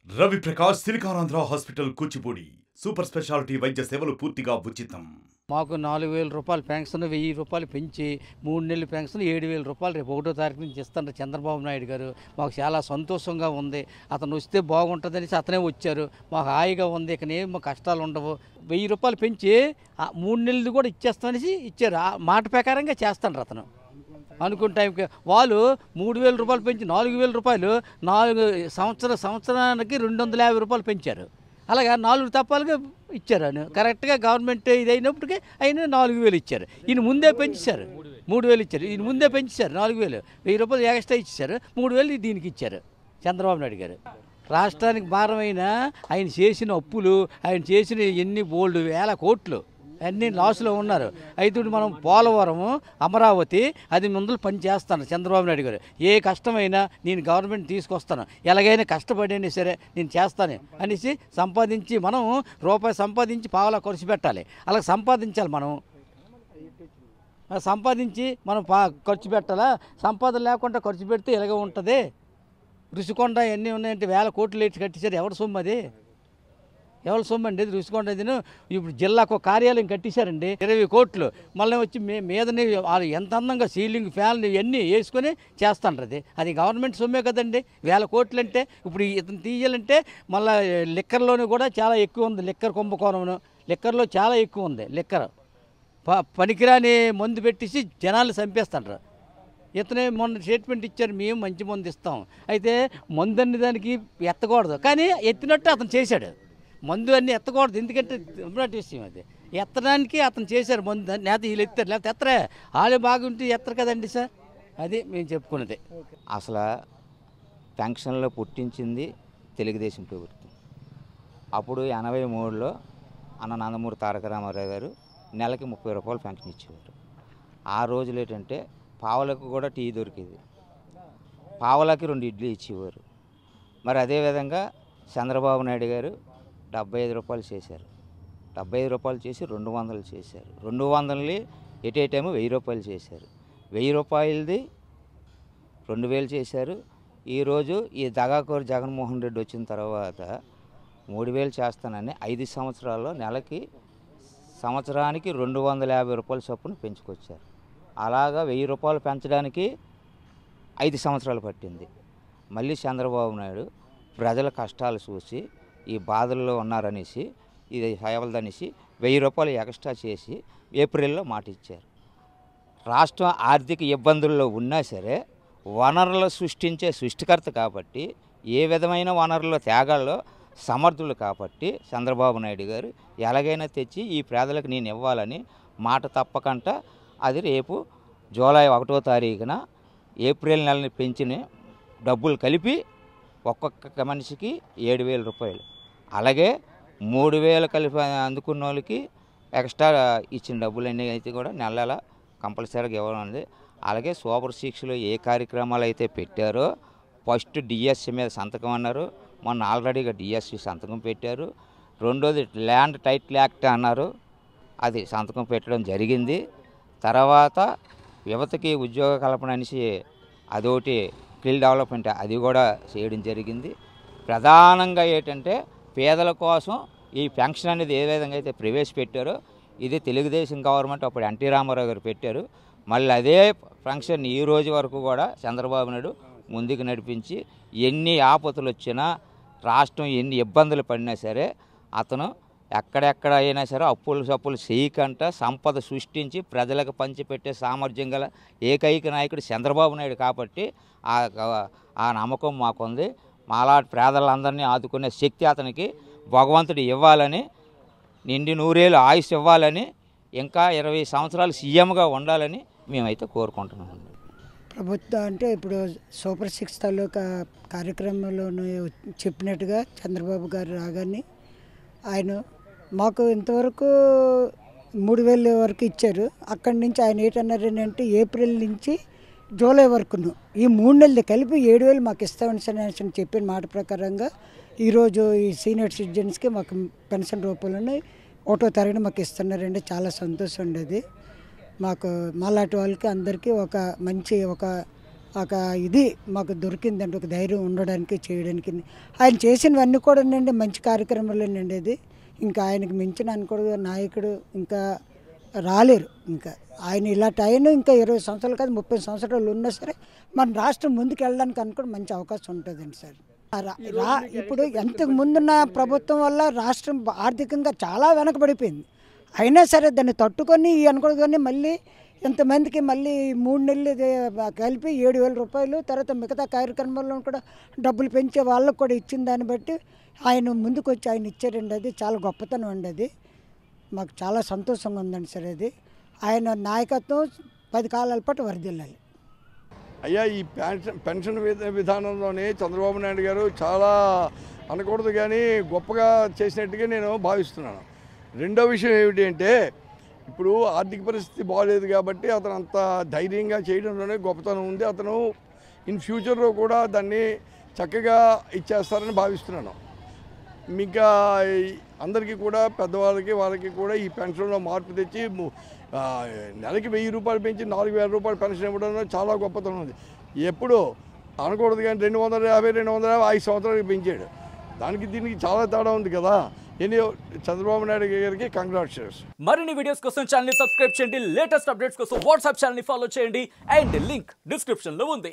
Ravi Prakash Siliconandhra hospital Kuchipudi super speciality వైద్య సేవలు పూర్తిగా ఉచితం. మాకు 4,000 రూపాయలు పెన్షన్ 1,000 రూపాయలు పెంచి 3 నెలల పెన్షన్ 7,000 రూపాయలు రేపు 1వ తారీఖు నుంచి ఇస్తున్నారు చంద్రబాబు నాయుడు గారు. మాకు చాలా సంతోషంగా ఉంది. అతను వస్తే బాగుంటుందనేసి అతనే వచ్చారు. మాకు హాయిగా ఉంది, ఇక ఏం కష్టాలు ఉండవు. 1,000 రూపాయలు పెంచి 3 నెలలు కూడా ఇచ్చేస్తామనేసి ఇచ్చారు. ఆ మాట ప్రకారంగా చేస్తాను అతను అనుకున్న టైంకి. వాళ్ళు 3,000 రూపాయలు పెంచి 4,000 రూపాయలు 4 సంవత్సరానికి 250 రూపాయలు పెంచారు. అలాగా 4 తప్పాలుగా ఇచ్చారు. అని కరెక్ట్గా గవర్నమెంట్ ఇదైనప్పటికీ అయినా 4,000 ఇచ్చారు. ఈయన ముందే పెంచారు, 3,000 ఇచ్చారు. ఈయన ముందే పెంచారు 4,000, 1,000 రూపాయలు ఎక్స్ట్రా ఇచ్చారు. 3,000 దీనికి ఇచ్చారు చంద్రబాబు నాయుడు గారు. రాష్ట్రానికి భారమైన ఆయన చేసిన అప్పులు, ఆయన చేసిన ఎన్ని బోల్డ్ వేల కోట్లు అన్నీ లాస్లో ఉన్నారు. అయితే మనం పోలవరము, అమరావతి అది ముందు పని చేస్తాను చంద్రబాబు నాయుడు గారు. ఏ కష్టమైనా నేను గవర్నమెంట్ తీసుకొస్తాను, ఎలాగైనా కష్టపడైనా సరే నేను చేస్తాను అనేసి సంపాదించి, మనం రూపాయి సంపాదించి పావలా ఖర్చు పెట్టాలి. అలా సంపాదించాలి. మనం సంపాదించి మనం ఖర్చు పెట్టాలా. సంపాదన లేకుండా ఖర్చు పెడితే ఇలాగే ఉంటుంది. రుషికొండ ఎన్ని ఉన్నాయంటే 1,000 కోట్లు లేచి కట్టించారు. ఎవరి సొమ్ము అది? ఎవరి సొమ్ము అండి? రుషికొండ అదిను. ఇప్పుడు జిల్లాకు కార్యాలయం కట్టించారండి 20 కోట్లు. మళ్ళీ వచ్చి మీదని వాళ్ళు ఎంత అందంగా సీలింగ్ ఫ్యాన్లు ఇవన్నీ వేసుకొని చేస్తాండ్రు. అది గవర్నమెంట్ సొమ్మే కదండి. 1,000 కోట్లు అంటే ఇప్పుడు ఇతను తీయాలంటే మళ్ళీ లిక్కర్లోనూ కూడా చాలా ఎక్కువ ఉంది. లిక్కర్ కుంభకోణంను లిక్కర్లో చాలా ఎక్కువ ఉంది. లిక్కర్ పనికిరాని మందు పెట్టేసి జనాలు చంపేస్తాండ్రు. ఇతనే మొన్న స్టేట్మెంట్ ఇచ్చారు, మేము మంచి మందు ఇస్తాం. అయితే మందు అన్ని దానికి ఎత్తకూడదు, కానీ ఎత్తినట్టు అతను చేశాడు. మందు అన్నీ ఎత్తకూడదు, ఎందుకంటే ఇంపార్టెంట్ విషయం అది. ఎత్తడానికి అతను చేశారు మందు. లేకపోతే వీళ్ళు ఎత్తారు, లేకపోతే ఎత్తరే. వాళ్ళు బాగుంటే ఎత్తరు కదండి సార్. అది మేము చెప్పుకున్నది. అసలు పెన్షన్లో పుట్టించింది తెలుగుదేశం ప్రభుత్వం. అప్పుడు 83లో అన్న నందమూరి తారక రామారావు గారు నెలకి 30 రూపాయలు పెన్షన్ ఇచ్చేవారు. ఆ రోజులు ఏంటంటే పావలకు కూడా టీ దొరికేది, పావలకి 2 ఇడ్లీ ఇచ్చేవారు. మరి అదేవిధంగా చంద్రబాబు నాయుడు గారు 75 రూపాయలు చేశారు. 75 రూపాయలు చేసి 200 చేశారు. 200ని ఎట్ ఏ టైము 1,000 రూపాయలు చేశారు. 1,000 రూపాయలది 2,000 చేశారు. ఈరోజు ఈ దగాకోరు జగన్మోహన్ రెడ్డి వచ్చిన తర్వాత 3,000 చేస్తానని 5 సంవత్సరాల్లో నెలకి సంవత్సరానికి 250 రూపాయల చొప్పున పెంచుకొచ్చారు. అలాగా 1,000 రూపాయలు పెంచడానికి 5 సంవత్సరాలు పట్టింది. మళ్ళీ చంద్రబాబు నాయుడు ప్రజల కష్టాలు చూసి ఈ బాధల్లో ఉన్నారనేసి ఇది హయవలదనేసి 1,000 రూపాయలు ఎక్స్ట్రా చేసి ఏప్రిల్లో మాట ఇచ్చారు. రాష్ట్రం ఆర్థిక ఇబ్బందుల్లో ఉన్నా సరే వనరులు సృష్టించే సృష్టికర్త కాబట్టి, ఏ విధమైన వనరుల త్యాగాల్లో సమర్థులు కాబట్టి చంద్రబాబు నాయుడు గారు ఎలాగైనా తెచ్చి ఈ పేదలకు నేను ఇవ్వాలని మాట తప్పకుండా అది రేపు జూలై 1వ తారీఖున ఏప్రిల్ నెలని పెంచిన డబ్బులు కలిపి ఒక్కొక్క మనిషికి 7,000 రూపాయలు, అలాగే 3,000 కలిపి అందుకున్న వాళ్ళకి ఎక్స్ట్రా ఇచ్చిన డబ్బులన్నీ అయితే కూడా నెల నెల కంపల్సరీగా ఇవ్వాలని. అలాగే సూపర్ సిక్స్లో ఏ కార్యక్రమాలు అయితే పెట్టారో ఫస్ట్ డిఎస్సి మీద సంతకం అన్నారు. మొన్న ఆల్రెడీగా డిఎస్సి సంతకం పెట్టారు. రెండోది ల్యాండ్ టైటిల్ యాక్ట్ అన్నారు, అది సంతకం పెట్టడం జరిగింది. తర్వాత యువతకి ఉద్యోగ కల్పన అనేసి అదొకటి స్కిల్ డెవలప్మెంట్ అది కూడా చేయడం జరిగింది. ప్రధానంగా ఏంటంటే పేదల కోసం ఈ పెన్షన్ అనేది ఏ విధంగా అయితే ప్రవేశపెట్టారో ఇది తెలుగుదేశం గవర్నమెంట్ అప్పుడు ఎన్టీ రామారావు గారు పెట్టారు. మళ్ళీ అదే పెన్షన్ ఈ రోజు వరకు కూడా చంద్రబాబు నాయుడు ముందుకు నడిపించి ఎన్ని ఆపదలు వచ్చినా, రాష్ట్రం ఎన్ని ఇబ్బందులు పడినా సరే అతను ఎక్కడెక్కడ అయినా సరే అప్పులు చేయకుండా సంపద సృష్టించి ప్రజలకు పంచిపెట్టే సామర్థ్యం గల ఏకైక నాయకుడు చంద్రబాబు నాయుడు కాబట్టి ఆ నమ్మకం మాకుంది. మాలాంటి పేదలందరినీ ఆదుకునే శక్తి అతనికి భగవంతుడు ఇవ్వాలని, నిండి 100 ఏళ్ళు ఆయుష్ ఇవ్వాలని, ఇంకా 20 సంవత్సరాలు సీఎంగా ఉండాలని మేమైతే కోరుకుంటున్నాం. ప్రభుత్వం అంటే ఇప్పుడు సూపర్ 6 తాలూకా కార్యక్రమంలోనే చెప్పినట్టుగా చంద్రబాబు గారు రాగానే ఆయన మాకు ఇంతవరకు 3,000 వరకు ఇచ్చారు. అక్కడి నుంచి ఆయన ఏంటన్నారంటే ఏప్రిల్ నుంచి జూలై వరకును ఈ 3 నెలలు కలిపి 7,000 మాకు ఇస్తామని చెప్పిన మాట ప్రకారంగా ఈరోజు ఈ సీనియర్ సిటిజన్స్కి మాకు పెన్షన్ రూపంలోనే 1వ తారీఖున మాకు ఇస్తున్నారండి. చాలా సంతోషం ఉండేది మాకు. మాలాంటి వాళ్ళకి అందరికీ ఒక మంచి ఒక ఒక ఇది మాకు దొరికిందండి, ఒక ధైర్యం ఉండడానికి చేయడానికి. ఆయన చేసినవన్నీ కూడా అండి మంచి కార్యక్రమాలేనండి. అది ఇంకా ఆయనకు మించిన అనుకోడు నాయకుడు ఇంకా రాలేరు. ఇంకా ఆయన ఇలాంటి ఆయన ఇంకా 20 సంవత్సరాలు కాదు 30 సంవత్సరాలు ఉన్నా సరే మన రాష్ట్రం ముందుకు వెళ్ళడానికి అనుకోవడం మంచి అవకాశం ఉంటుందండి సార్. ఇప్పుడు ఎంతకు ముందున్న ప్రభుత్వం వల్ల రాష్ట్రం ఆర్థికంగా చాలా వెనకబడిపోయింది. అయినా సరే దాన్ని తట్టుకొని అనుకోని మళ్ళీ ఇంతమందికి మళ్ళీ 3 నెలలు కలిపి 7,000 రూపాయలు, తర్వాత మిగతా కార్యక్రమాల్లో కూడా డబ్బులు పెంచే వాళ్ళకు కూడా ఇచ్చిన దాన్ని బట్టి ఆయన ముందుకు వచ్చి ఆయన ఇచ్చారండి. అది చాలా గొప్పతనం అండి. అది మాకు చాలా సంతోషంగా ఉందండి సార్. అది ఆయన నాయకత్వం 10 కాలాల పాటు వర్ధిల్లాలి. అయ్యా, ఈ పెన్షన్ విధానంలోనే చంద్రబాబు నాయుడు గారు చాలా అనకూడదు కానీ గొప్పగా చేసినట్టుగా నేను భావిస్తున్నాను. రెండో విషయం ఏమిటి అంటే, ఇప్పుడు ఆర్థిక పరిస్థితి బాగలేదు కాబట్టి అతను అంత ధైర్యంగా చేయడంలోనే గొప్పతనం ఉంది. అతను ఇన్ ఫ్యూచర్లో కూడా దాన్ని చక్కగా ఇచ్చేస్తారని భావిస్తున్నాను. ఇంకా అందరికీ కూడా పెద్దవాళ్ళకి వాళ్ళకి కూడా ఈ పెన్షన్లో మార్పు తెచ్చి నెలకి 1,000 రూపాయలు పెంచి 4,000 రూపాయలు పెన్షన్ ఇవ్వడంలో చాలా గొప్పతనం ఉంది. ఎప్పుడు అనకూడదు కానీ 250 5 సంవత్సరాలకి పెంచాడు. దానికి దీనికి చాలా తేడా ఉంది కదా. చంద్రబాబు నాయుడు గారికి కంగ్రాట్యులేషన్స్. మరిన్ని వీడియోస్ కోసం ఛానల్ ని సబ్స్క్రైబ్ చేయండి. లేటెస్ట్ అప్డేట్స్ కోసం వాట్సాప్ ఛానల్ ని ఫాలో చేయండి. అండ్ లింక్ డిస్క్రిప్షన్ లో ఉంది.